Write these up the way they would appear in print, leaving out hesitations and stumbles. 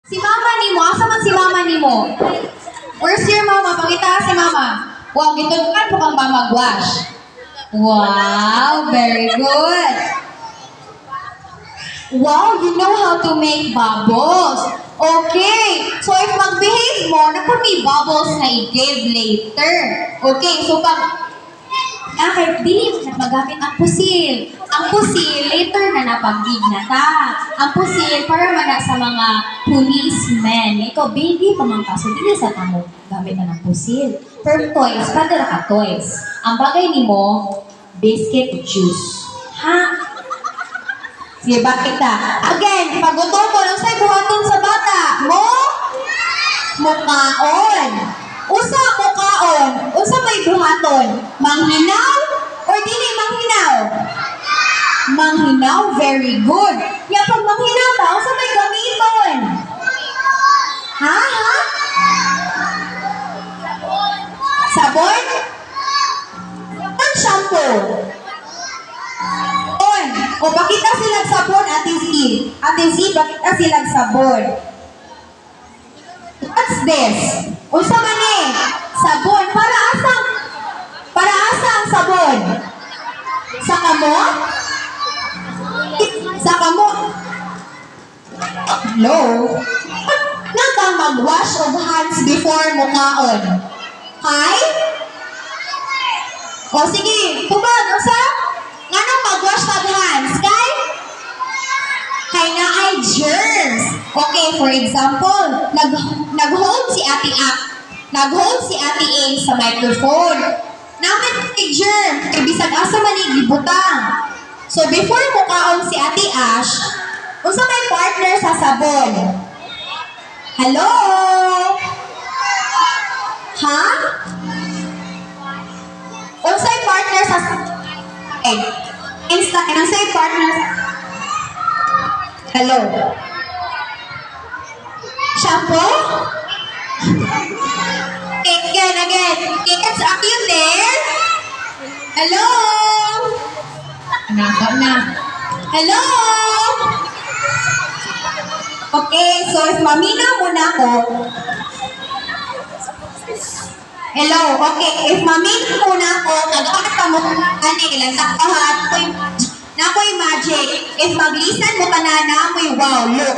Si mama nimo, asa man si mama nimo? Where's your mama? Pakita si mama. Wow, gitulungan po kang mamagwash. Wow, very good. Wow, you know how to make bubbles. Okay, so if mag-behave mo, naku may bubbles na i-give later. Okay, so kahit dili na magamit ang pusil. Ang pusil, later na napag-gig na ta. Ang pusil, para man na sa mga policemen. Ikaw, baby, pamangka. So, dili sa tamo, gamit na ng pusil. For toys, padala ka toys. Ang bagay ni mo, biscuit juice. Ha? Sige, bakit ta? Again, pagutom mo lang sa'yo buhaton sa bata. Mukaon. Usa mukaon. Usa may buhaton. Manghinaw or dili manghinaw? Manghinaw, very good. Ya pag manghinaw ta, usa may gamiton? Ha? Sabon? Ang shampoo. O pakita silang sabon, Ate Z. Ate Z, pakita silang sabon. What's this? Unsa man eh? Sabon. Para asa ang sabon? Sa kamot? Sa kamot? Hello? Nang mag-wash of hands before mukaon? Hi? O sige, tubag, unsa? Ngano mag-wash of hands? Kay na ay germs. Okay, for example, nag-hold si Ate A sa microphone. Namin kay germ, kay bisag asa man gibutang. So before mukaon si Ate Ash, unsa may partner sa sabon? Hello? Ha? Unsay partner sa unsay partner sa Hello? Shampoo? Again. It's acute there? Hello? Naka na. Hello? Okay, so if mamina muna ko. Hello, okay. If mamina muna ko, nag-akta mo ilang takahat ko nakoy magic. If maglisan mo kanana, mo'y wow, look.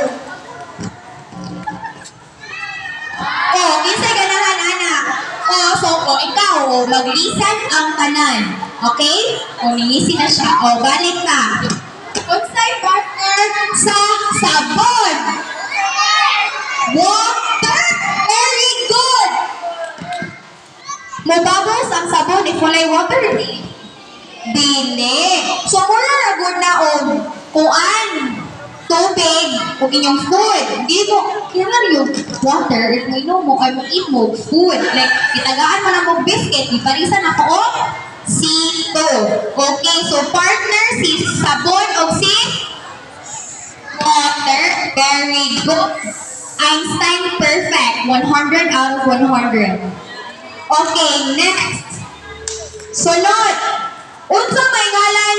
Oh, kisay ganahan, anak. Oh, so, ikaw, maglisan ang tanan. Okay? O, ningisi na siya. O, balik ka. Unsay partner sa sabon? Water. Very good. Mabubbles ang sabon if walay water. Dili. So, muna na good na kuan, tubig, o inyong food. Di mo, kailangan yung water, if mo inom mo, or mo eat mo, food. Like, itagaan mo na mo biscuit, iparisan ako sito. Okay, so partner, si sabon o si water. Very good. Einstein, perfect. 100 out of 100. Okay, next. Sunod. Unsa may ngalan?